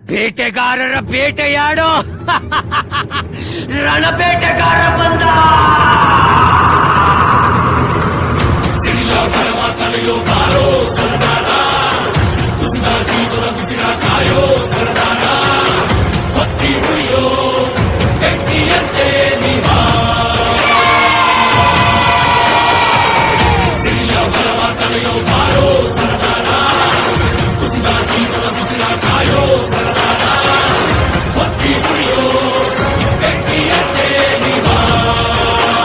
ಬೇಟೆಗಾರರ ಬೇಟೆಯಾಡೋ ರಣಬೇಟೆಗಾರ ಬಂದ. ಜಿಲ್ಲಾ ಕಳವ ತಡೆಯೋ ಬಾರೋ